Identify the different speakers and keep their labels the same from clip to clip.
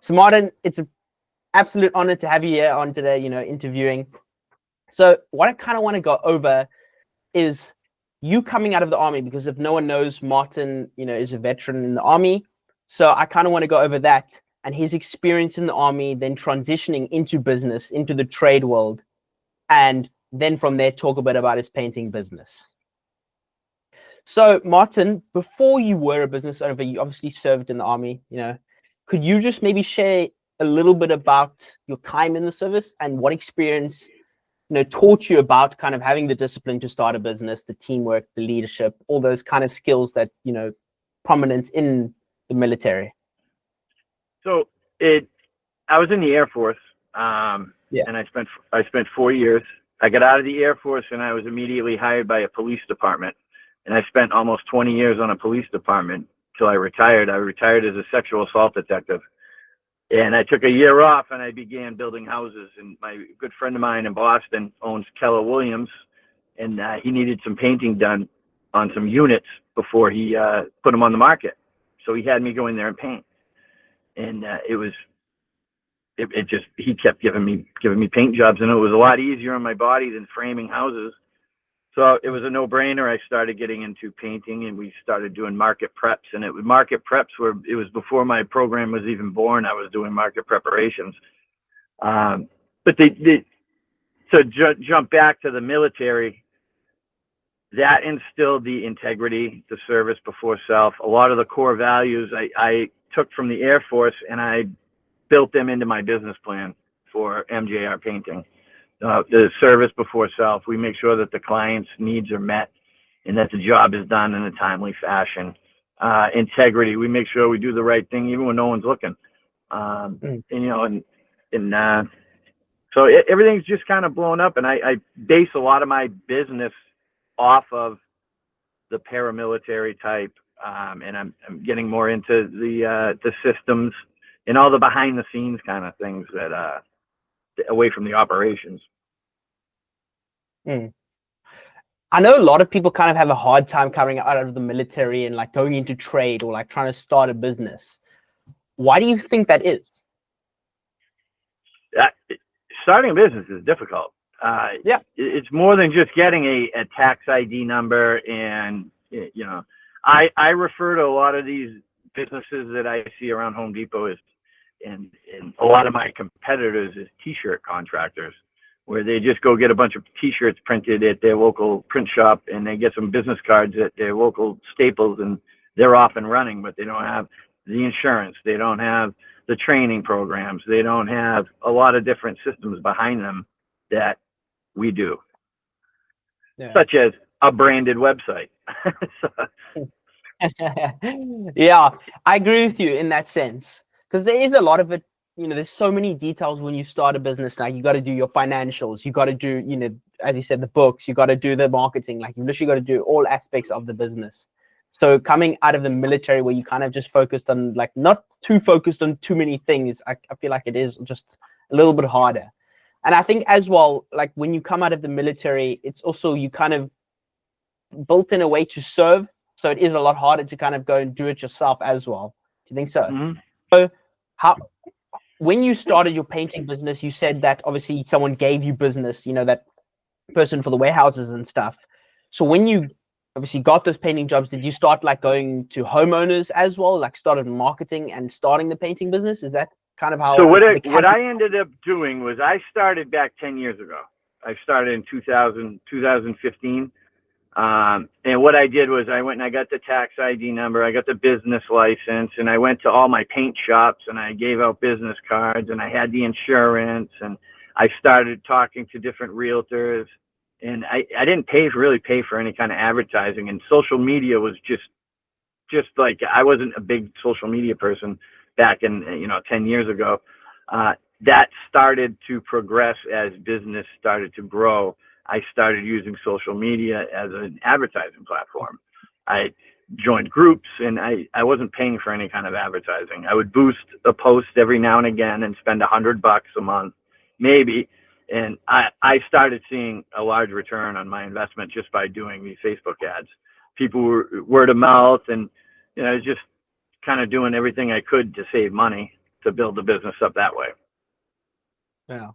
Speaker 1: So Martin, it's an absolute honor to have you here on today, interviewing. So what I kind of want to go over is you coming out of the army, because if no one knows, Martin, is a veteran in the army. So I kind of want to go over that and his experience in the army, then transitioning into business, into the trade world, and then from there talk a bit about his painting business. So Martin, before you were a business owner, you obviously served in the army, could you just maybe share a little bit about your time in the service and what experience taught you about kind of having the discipline to start a business, the teamwork, the leadership, all those kind of skills that prominent in the military?
Speaker 2: So I was in the Air Force, and I spent 4 years. I got out of the Air Force and I was immediately hired by a police department, and I spent almost 20 years on a police department till I retired. I retired as a sexual assault detective. And I took a year off and I began building houses. And my good friend of mine in Boston owns Keller Williams, and he needed some painting done on some units before he put them on the market. So he had me go in there and paint. And he kept giving me paint jobs, and it was a lot easier on my body than framing houses. So it was a no-brainer. I started getting into painting, and we started doing market preps. And it was before my program was even born. I was doing market preparations. But jump back to the military, that instilled the integrity, the service before self. A lot of the core values I took from the Air Force, and I built them into my business plan for MJR Painting. The service before self. We make sure that the client's needs are met and that the job is done in a timely fashion. Integrity. We make sure we do the right thing even when no one's looking. So everything's just kind of blown up, and I base a lot of my business off of the paramilitary type, and I'm getting more into the systems and all the behind the scenes kind of things that away from the operations.
Speaker 1: I know a lot of people kind of have a hard time coming out of the military and like going into trade or like trying to start a business. Why do you think that is?
Speaker 2: Starting a business is difficult. It's more than just getting a tax ID number, and I refer to a lot of these businesses that I see around Home Depot as, and a lot of my competitors is T-shirt contractors, where they just go get a bunch of T-shirts printed at their local print shop, and they get some business cards at their local Staples, and they're off and running, but they don't have the insurance. They don't have the training programs. They don't have a lot of different systems behind them that we do, such as a branded website.
Speaker 1: Yeah, I agree with you in that sense, because there is a lot of it. There's so many details when you start a business. Like you got to do your financials, you got to do, as you said, the books, you got to do the marketing, like you literally got to do all aspects of the business. So coming out of the military where you kind of just focused on, like, not too focused on too many things, I feel like it is just a little bit harder. And I think as well, like when you come out of the military, it's also, you kind of built in a way to serve. So it is a lot harder to kind of go and do it yourself as well. Do you think so?
Speaker 2: Mm-hmm.
Speaker 1: So when you started your painting business, you said that obviously someone gave you business, that person for the warehouses and stuff. So when you obviously got those painting jobs, did you start like going to homeowners as well, like started marketing and starting the painting business? Is that kind of how?
Speaker 2: So what I ended up doing was I started back 10 years ago. I started in 2015. And what I did was I went and I got the tax ID number, I got the business license, and I went to all my paint shops and I gave out business cards, and I had the insurance, and I started talking to different realtors, and I didn't really pay for any kind of advertising, and social media was just like, I wasn't a big social media person back in 10 years ago. That started to progress as business started to grow. I started using social media as an advertising platform. I joined groups, and I wasn't paying for any kind of advertising. I would boost a post every now and again and spend $100 a month, maybe. And I started seeing a large return on my investment just by doing these Facebook ads. People were word of mouth, and just kind of doing everything I could to save money. to build the business up that way.
Speaker 1: Yeah.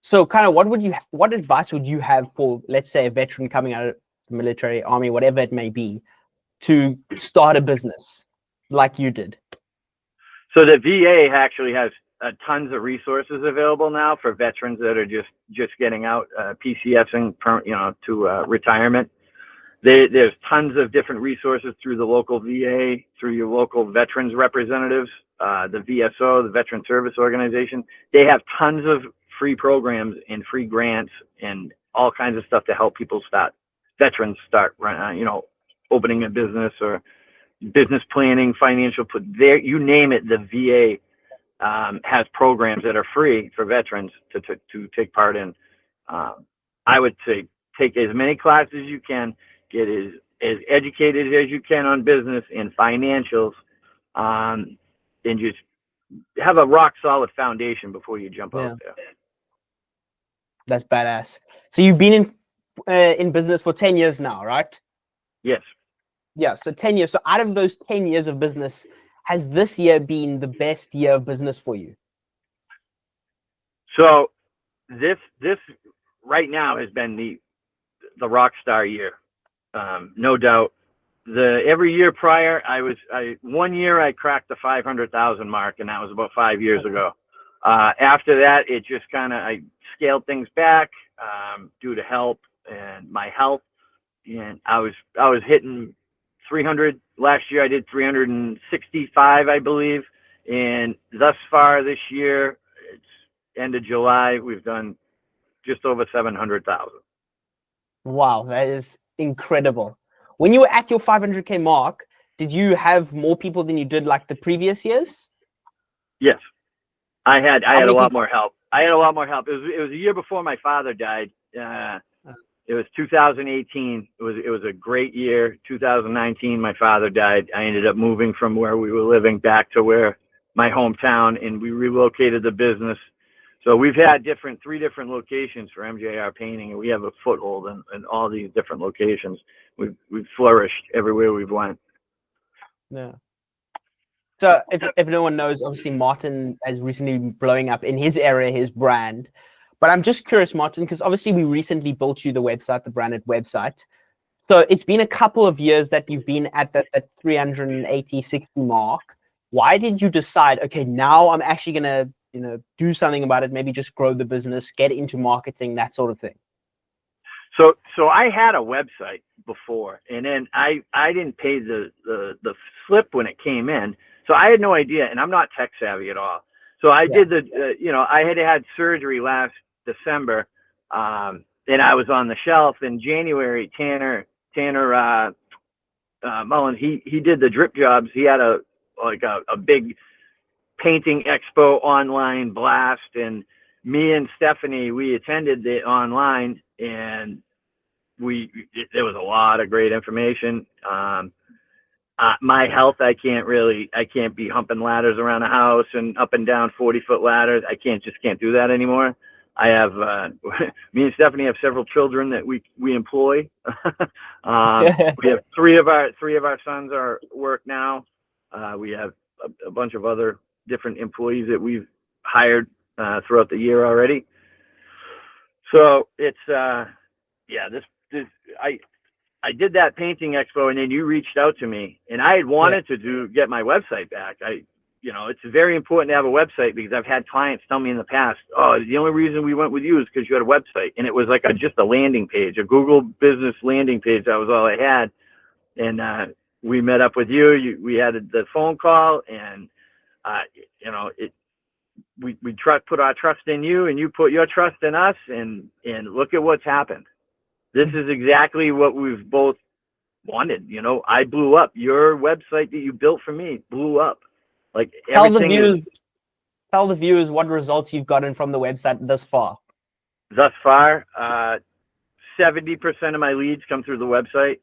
Speaker 1: So kind of what advice would you have for, let's say, a veteran coming out of the military, army, whatever it may be, to start a business like you did?
Speaker 2: So the VA actually has tons of resources available now for veterans that are just getting out, PCSing, to retirement. There's tons of different resources through the local VA, through your local veterans representatives, the VSO, the Veteran Service Organization. They have tons of free programs and free grants and all kinds of stuff to help people veterans start, opening a business or business planning, financial, you name it, the VA has programs that are free for veterans to take part in. I would say take as many classes as you can, get as educated as you can on business and financials, and just have a rock solid foundation before you jump out there.
Speaker 1: That's badass. So you've been in business for 10 years now, right?
Speaker 2: Yes.
Speaker 1: Yeah, so 10 years. So out of those 10 years of business, has this year been the best year of business for you?
Speaker 2: So this right now has been the rock star year, no doubt. Every year prior, one year I cracked the 500,000 mark, and that was about 5 years ago. After that, it just I scaled things back due to help and my health, and I was hitting 300 last year. I did 365, I believe, and thus far this year, it's end of July, we've done just over 700,000.
Speaker 1: Wow, that is incredible. When you were at your 500K mark, did you have more people than you did like the previous years?
Speaker 2: Yes, I had a lot more help. It was a year before my father died. It was 2018. It was a great year. 2019, my father died. I ended up moving from where we were living back to my hometown, and we relocated the business. So we've had 3 different locations for MJR Painting, and we have a foothold in all these different locations. We've flourished everywhere we've went.
Speaker 1: Yeah. So if no one knows, obviously Martin has recently been blowing up in his area, his brand. But I'm just curious, Martin, because obviously we recently built you the website, the branded website. So it's been a couple of years that you've been at that 380, 60 mark. Why did you decide, okay, now I'm actually going to, do something about it, maybe just grow the business, get into marketing, that sort of thing?
Speaker 2: So I had a website before, and then I didn't pay the slip when it came in. So I had no idea, and I'm not tech savvy at all. So I did I had surgery last December, and I was on the shelf in January. Tanner Mullen, he did the drip jobs. He had a big painting expo online blast, and me and Stephanie, we attended the online, and there was a lot of great information. My health, I can't be humping ladders around the house and up and down 40-foot ladders. I can't do that anymore. I have, me and Stephanie have several children that we employ. We have three of our sons work now. We have a bunch of other different employees that we've hired throughout the year already. So it's, I did that painting expo, and then you reached out to me, and I had wanted to get my website back. It's very important to have a website, because I've had clients tell me in the past, oh, the only reason we went with you is because you had a website. And it was like just a landing page, a Google business landing page. That was all I had. And we met up with you. We had the phone call, and we put our trust in you, and you put your trust in us, and look at what's happened. This is exactly what we've both wanted. I blew up. Your website that you built for me blew up. Like,
Speaker 1: tell the viewers what results you've gotten from the website thus far.
Speaker 2: Thus far, 70% of my leads come through the website.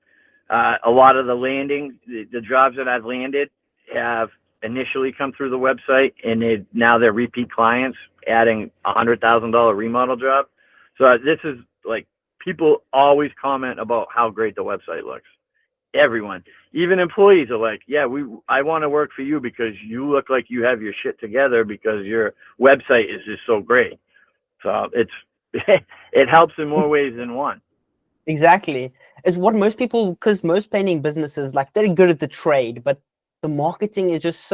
Speaker 2: A lot of the jobs that I've landed have initially come through the website, and now they're repeat clients, adding $100,000 remodel job. So this is like, people always comment about how great the website looks. Everyone. even employees are like, yeah, I want to work for you because you look like you have your shit together because your website is just so great. So it's it helps in more ways than one.
Speaker 1: Exactly. Is what most people, because most painting businesses, like, they're good at the trade, but the marketing is just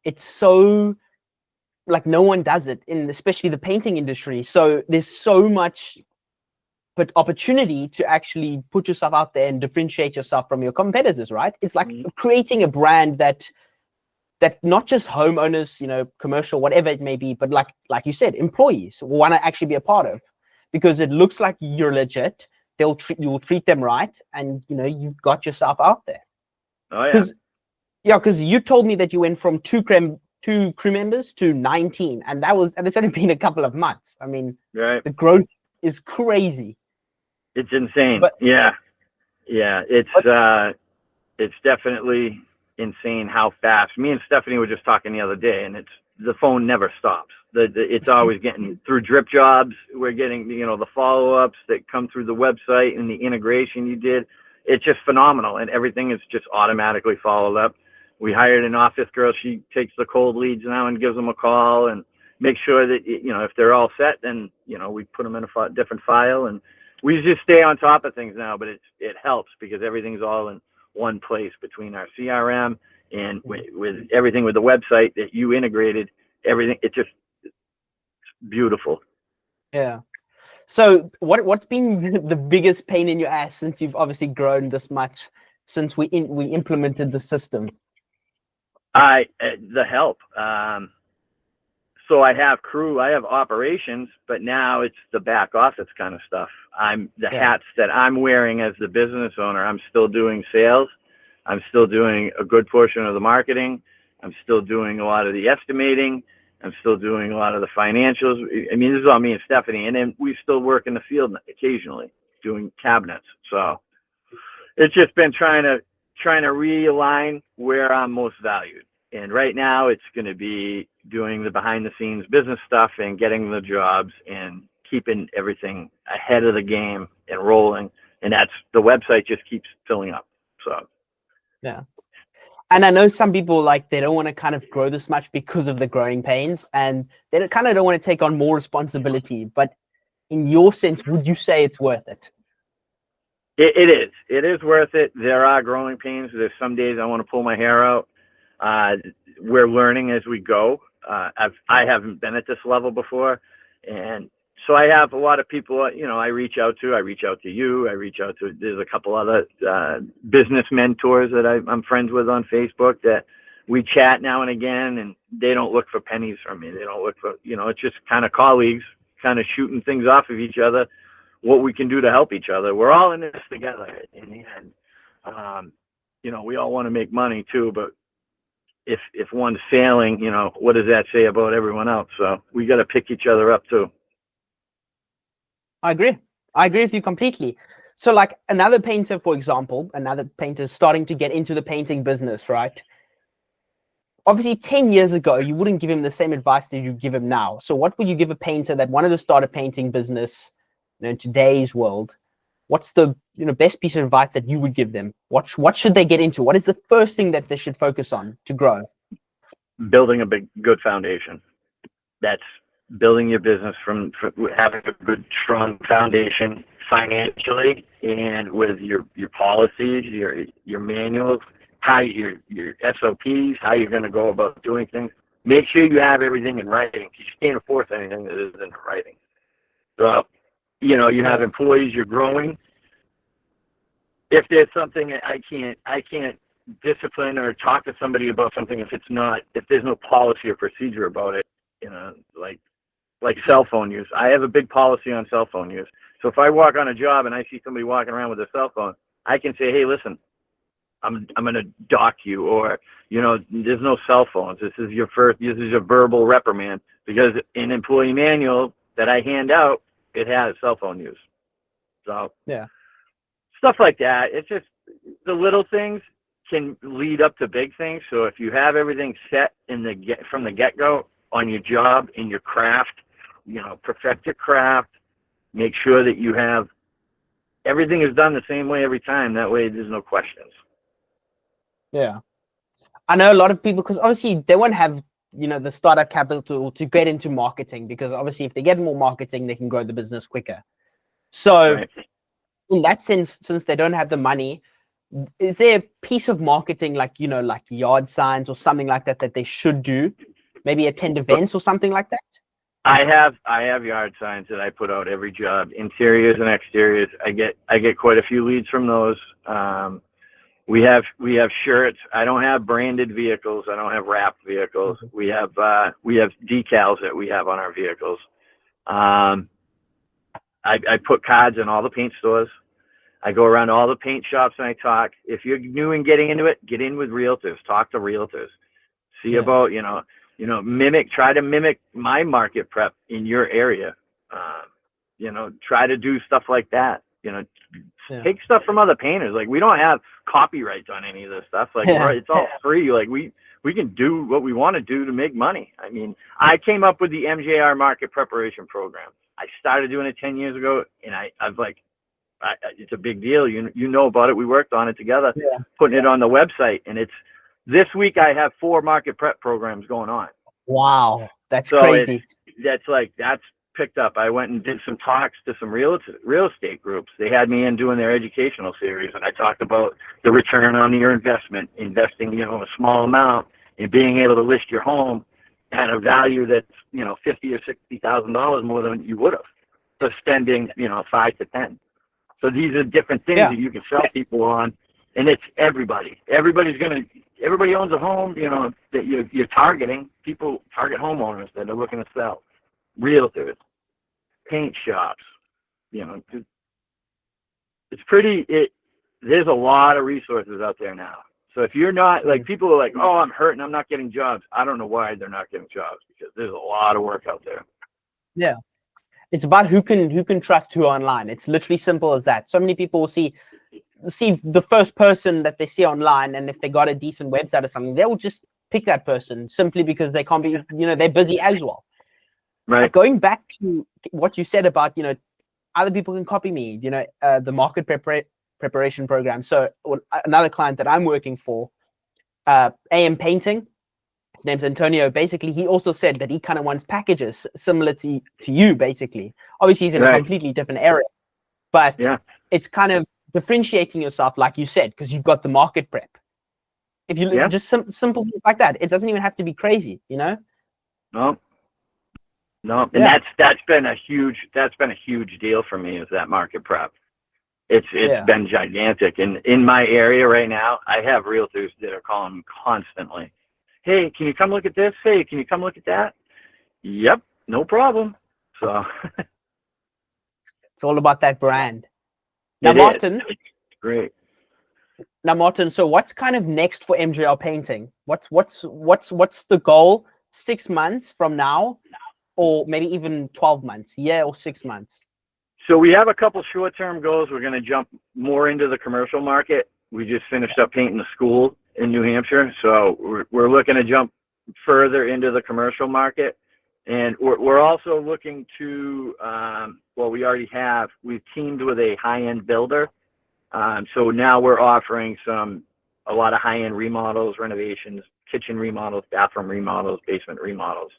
Speaker 1: it's so, like, no one does it, in especially the painting industry. So there's so much but opportunity to actually put yourself out there and differentiate yourself from your competitors, right? It's like creating a brand that not just homeowners, commercial, whatever it may be, but like you said, employees want to actually be a part of, because it looks like you're legit. You'll treat them right, and you've got yourself out there.
Speaker 2: Oh
Speaker 1: yeah. Because you told me that you went from two crew members to 19, and it's only been a couple of months. I mean,
Speaker 2: right.
Speaker 1: The growth is crazy.
Speaker 2: It's insane.
Speaker 1: But
Speaker 2: yeah. It's definitely insane how fast. Me and Stephanie were just talking the other day, and the phone never stops. It's always getting through drip jobs. We're getting, the follow-ups that come through the website and the integration you did. It's just phenomenal, and everything is just automatically followed up. We hired an office girl. She takes the cold leads now and gives them a call and makes sure that, if they're all set, then, we put them in a different file, and we just stay on top of things now. But it helps because everything's all in one place between our CRM and with everything with the website that you integrated. Everything, it's beautiful.
Speaker 1: Yeah. So what's been the biggest pain in your ass since you've obviously grown this much since we implemented the system?
Speaker 2: The help. So I have crew, I have operations, but now it's the back office kind of stuff. Hats that I'm wearing as the business owner. I'm still doing sales. I'm still doing a good portion of the marketing. I'm still doing a lot of the estimating. I'm still doing a lot of the financials. I mean, this is all me and Stephanie, and then we still work in the field occasionally doing cabinets. So it's just been trying to realign where I'm most valued. And right now it's going to be doing the behind the scenes business stuff and getting the jobs and keeping everything ahead of the game and rolling. And that's, the website just keeps filling up. So,
Speaker 1: yeah. And I know some people, like, they don't want to kind of grow this much because of the growing pains, and they kind of don't want to take on more responsibility. But in your sense, would you say it's worth it?
Speaker 2: It is. It is worth it. There are growing pains. There's some days I want to pull my hair out. We're learning as we go. I haven't been at this level before, and so I have a lot of people. I reach out to. I reach out to you. I reach out to. There's a couple other business mentors that I'm friends with on Facebook that we chat now and again, and they don't look for pennies from me. They don't look for. It's just kind of colleagues, kind of shooting things off of each other. What we can do to help each other. We're all in this together in the end. We all want to make money too, but if one's failing, what does that say about everyone else? So we got to pick each other up too.
Speaker 1: I agree with you completely. So, like, another painter, for example, starting to get into the painting business, right? Obviously 10 years ago, you wouldn't give him the same advice that you give him now. So what would you give a painter that wanted to start a painting business, in today's world? What's the best piece of advice that you would give them? What should they get into? What is the first thing that they should focus on to grow?
Speaker 2: Building a good foundation. That's building your business from having a good, strong foundation financially, and with your policies, your manuals, how your SOPs, how you're going to go about doing things. Make sure you have everything in writing, because you can't enforce anything that isn't in writing. So, you have employees, you're growing. If there's something I can't discipline or talk to somebody about something if there's no policy or procedure about it, like cell phone use. I have a big policy on cell phone use. So if I walk on a job and I see somebody walking around with a cell phone, I can say, hey, listen, I'm going to dock you, or, there's no cell phones. This is your verbal reprimand, because in employee manual that I hand out, it has cell phone use. So
Speaker 1: yeah,
Speaker 2: stuff like that. It's just the little things can lead up to big things. So if you have everything set from the get-go on your job, in your craft, perfect your craft, make sure that you have everything is done the same way every time. That way there's no questions.
Speaker 1: Yeah. I know a lot of people, because obviously they won't have, the startup capital to get into marketing, because obviously if they get more marketing, they can grow the business quicker. So
Speaker 2: Right.
Speaker 1: in that sense, since they don't have the money, is there a piece of marketing like, like yard signs or something like that that they should do? Maybe attend events or something like that?
Speaker 2: I have yard signs that I put out every job, interiors and exteriors. I get quite a few leads from those. We have shirts. I don't have branded vehicles. I don't have wrapped vehicles. We have decals that we have on our vehicles. I put cards in all the paint stores. I go around all the paint shops and I talk. If you're new and getting into it, get in with realtors. Talk to realtors. See about try to mimic my market prep in your area. Try to do stuff like that. Take stuff from other painters. Like, we don't have copyrights on any of this stuff. Like, it's all free. Like, we can do what we want to do to make money. I mean, I came up with the MJR market preparation program. I started doing it 10 years ago, and it's a big deal. You know about it. We worked on it together, putting it on the website. And this week I have 4 market prep programs going on.
Speaker 1: Wow, that's crazy.
Speaker 2: That's picked up. I went and did some talks to some real estate groups. They had me in doing their educational series, and I talked about the return on your investment, investing, a small amount, and being able to list your home at a value that's, $50,000 or $60,000 more than you would have, for spending, 5 to 10. So these are different things that you can sell people on, and it's everybody. Everybody owns a home, that you're targeting. People target homeowners that are looking to sell. Realtors, paint shops, it's there's a lot of resources out there now. So if you're not, like, people are like, oh, I'm hurting, I'm not getting jobs. I don't know why they're not getting jobs, because there's a lot of work out there.
Speaker 1: Yeah. It's about who can trust who online. It's literally simple as that. So many people will see the first person that they see online, and if they got a decent website or something, they will just pick that person simply because they can't be, they're busy as well.
Speaker 2: Right.
Speaker 1: But going back to what you said about, other people can copy me, the market preparation program. So another client that I'm working for, AM Painting, his name's Antonio. Basically, he also said that he kind of wants packages similar to you, basically. Obviously, he's in a completely different area, but it's kind of differentiating yourself, like you said, because you've got the market prep. If you just simple things like that, it doesn't even have to be crazy,
Speaker 2: No, and that's been a huge deal for me, is that market prep. It's been gigantic, and in my area right now, I have realtors that are calling me constantly. Hey, can you come look at this? Hey, can you come look at that? Yep, no problem. So
Speaker 1: it's all about that brand. Now, Martin,
Speaker 2: great.
Speaker 1: Now, Martin, so what's kind of next for MGR Painting? What's the goal 6 months from now, or maybe even 12 months, or 6 months?
Speaker 2: So we have a couple short-term goals. We're going to jump more into the commercial market. We just finished up painting the school in New Hampshire, so we're looking to jump further into the commercial market. And we're also looking to, we've teamed with a high-end builder. So now we're offering a lot of high-end remodels, renovations, kitchen remodels, bathroom remodels, basement remodels.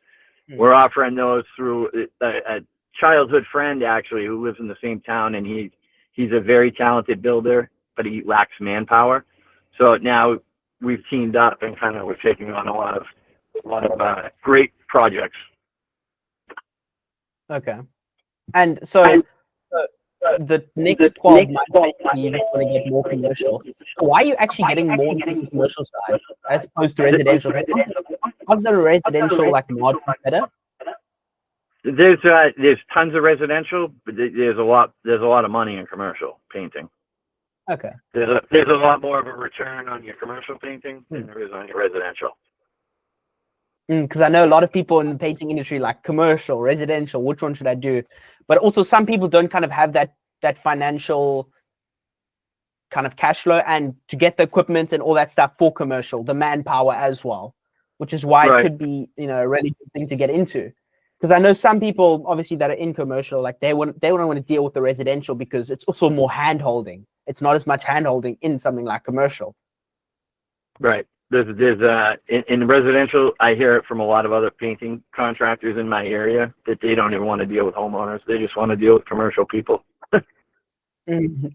Speaker 2: We're offering those through a childhood friend, actually, who lives in the same town, and he's a very talented builder, but he lacks manpower. So now we've teamed up, and kind of we're taking on a lot of great projects.
Speaker 1: Okay. And so the next 12 months, you're going to get more commercial. So why are you actually getting more into the commercial side as opposed to residential? How's the residential margin better?
Speaker 2: There's tons of residential, but there's a lot of money in commercial painting.
Speaker 1: Okay.
Speaker 2: There's a lot more of a return on your commercial painting than there is on your residential.
Speaker 1: Because I know a lot of people in the painting industry like commercial, residential, which one should I do? But also some people don't kind of have that financial kind of cash flow and to get the equipment and all that stuff for commercial, the manpower as well, which is why it could be, a really good thing to get into. Because I know some people obviously that are in commercial, like they don't want to deal with the residential because it's also more hand holding. It's not as much hand holding in something like commercial.
Speaker 2: Right. In residential, I hear it from a lot of other painting contractors in my area that they don't even want to deal with homeowners. They just want to deal with commercial people.
Speaker 1: Mm.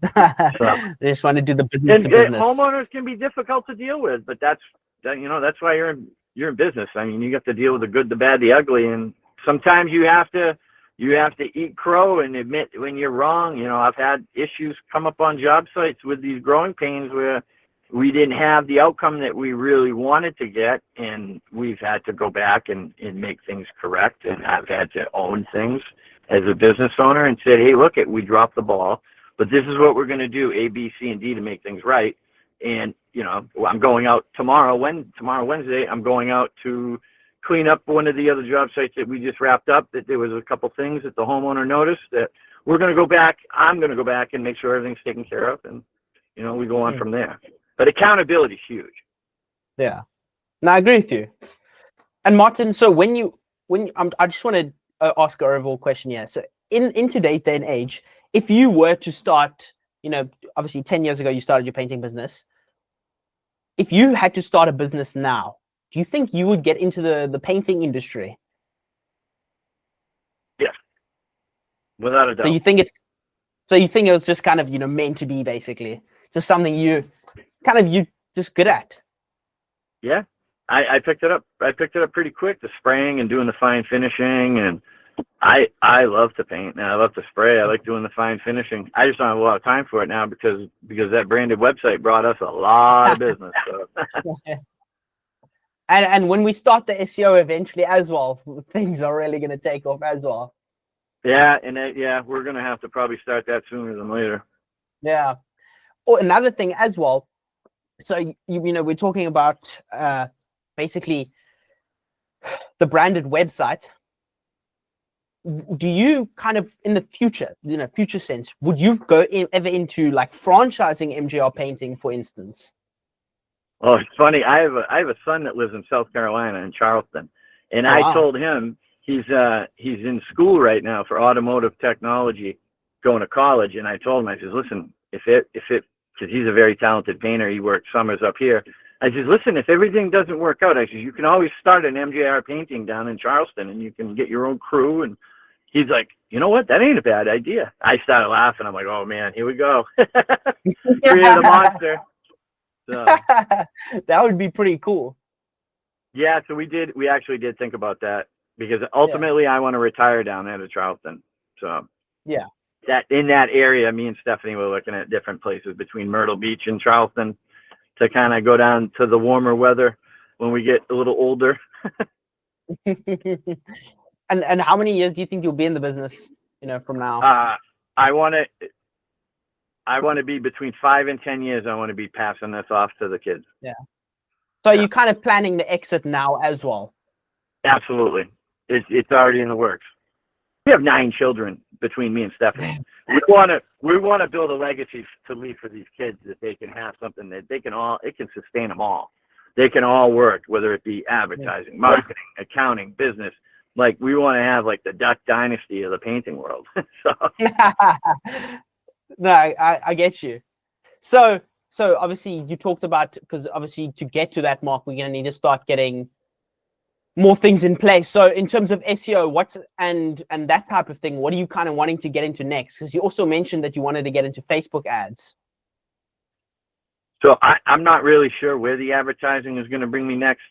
Speaker 2: So,
Speaker 1: They just want to do the business to
Speaker 2: and
Speaker 1: business.
Speaker 2: homeowners can be difficult to deal with, but that's why you're in business. I mean, you got to deal with the good, the bad, the ugly, and sometimes you have to eat crow and admit when you're wrong. I've had issues come up on job sites with these growing pains where we didn't have the outcome that we really wanted to get, and we've had to go back and make things correct, and I've had to own things as a business owner and said, hey, look, we dropped the ball, but this is what we're going to do, A, B, C, and D to make things right. And, I'm going out tomorrow Wednesday, I'm going out to clean up one of the other job sites that we just wrapped up, that there was a couple things that the homeowner noticed that I'm going to go back and make sure everything's taken care of, and, we go on from there. But accountability is huge.
Speaker 1: Yeah, no, I agree with you. And Martin, so I just want to ask an overall question here. So in today's day and age, if you were to start, obviously 10 years ago you started your painting business. If you had to start a business now, do you think you would get into the painting industry?
Speaker 2: Yeah, without a doubt.
Speaker 1: So you think it was just kind of meant to be, basically, just something you just good at?
Speaker 2: Yeah, I picked it up. I picked it up pretty quick. The spraying and doing the fine finishing, and I love to paint and I love to spray. I like doing the fine finishing. I just don't have a lot of time for it now because that branded website brought us a lot of business. So.
Speaker 1: And when we start the SEO eventually as well, things are really going to take off as well.
Speaker 2: Yeah, and we're going to have to probably start that sooner than later.
Speaker 1: Yeah. Oh, another thing as well. So we're talking about basically the branded website. Do you kind of in the future, future sense, would you go ever into like franchising MJR Painting, for instance?
Speaker 2: Oh, it's funny. I have a son that lives in South Carolina, in Charleston, and I told him he's in school right now for automotive technology, going to college, and I told him, I said, listen, if it because he's a very talented painter, he works summers up here. I said, listen, if everything doesn't work out, I said, you can always start an MJR Painting down in Charleston, and you can get your own crew. And he's like, you know what? That ain't a bad idea. I started laughing. I'm like, oh man, here we go. Create a monster. So,
Speaker 1: that would be pretty cool.
Speaker 2: Yeah, so we actually did think about that, because ultimately I want to retire down there to Charleston. So
Speaker 1: yeah,
Speaker 2: that in that area, me and Stephanie were looking at different places between Myrtle Beach and Charleston to kind of go down to the warmer weather when we get a little older.
Speaker 1: And how many years do you think you'll be in the business, from now?
Speaker 2: I want to be between 5 and 10 years. I want to be passing this off to the kids.
Speaker 1: Yeah. So you're kind of planning the exit now as well?
Speaker 2: Absolutely. It's already in the works. We have 9 children between me and Stephanie. We want to build a legacy to leave for these kids, that they can have something that it can sustain them all. They can all work, whether it be advertising, marketing, accounting, business. Like, we want to have like the Duck Dynasty of the painting world. So.
Speaker 1: No, I get you. So obviously you talked about, because obviously to get to that mark, we're going to need to start getting more things in place. So in terms of SEO, and that type of thing, what are you kind of wanting to get into next? Because you also mentioned that you wanted to get into Facebook ads.
Speaker 2: So I'm not really sure where the advertising is going to bring me next.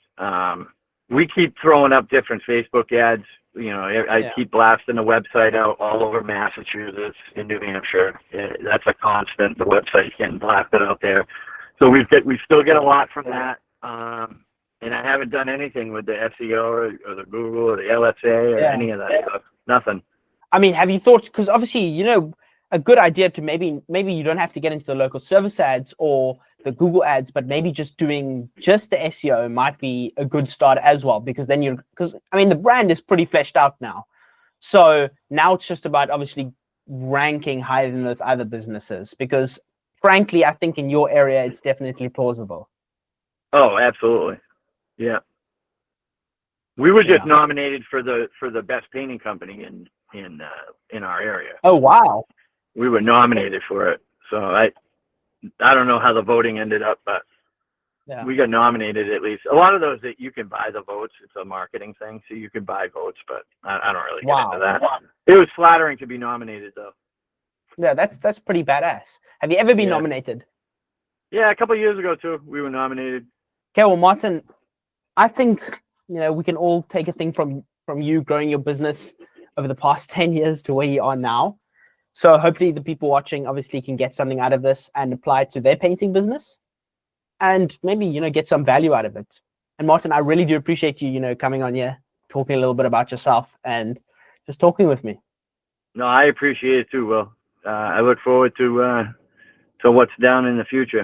Speaker 2: We keep throwing up different Facebook ads. I keep blasting the website out all over Massachusetts and New Hampshire. That's a constant. The website's getting blasted out there. So we still get a lot from that. And I haven't done anything with the SEO or the Google or the LSA or any of that stuff. Nothing. I
Speaker 1: mean, have you thought, because obviously, a good idea to maybe you don't have to get into the local service ads or the Google ads, but maybe just doing just the SEO might be a good start as well, because then the brand is pretty fleshed out now. So now it's just about obviously ranking higher than those other businesses, because frankly, I think in your area, it's definitely plausible.
Speaker 2: Oh, absolutely. Yeah. We were just nominated for the best painting company in our area.
Speaker 1: Oh, wow.
Speaker 2: We were nominated for it. So I don't know how the voting ended up, but we got nominated at least. A lot of those that you can buy the votes. It's a marketing thing, so you can buy votes, but I don't really get into that. Wow. It was flattering to be nominated, though.
Speaker 1: Yeah, that's pretty badass. Have you ever been nominated?
Speaker 2: Yeah, a couple of years ago too. We were nominated.
Speaker 1: Okay, well, Martin, I think we can all take a thing from you growing your business over the past 10 years to where you are now. So hopefully the people watching obviously can get something out of this and apply it to their painting business, and maybe get some value out of it. And Martin, I really do appreciate you coming on here, talking a little bit about yourself and just talking with me.
Speaker 2: No, I appreciate it too, Will. I look forward to what's down in the future.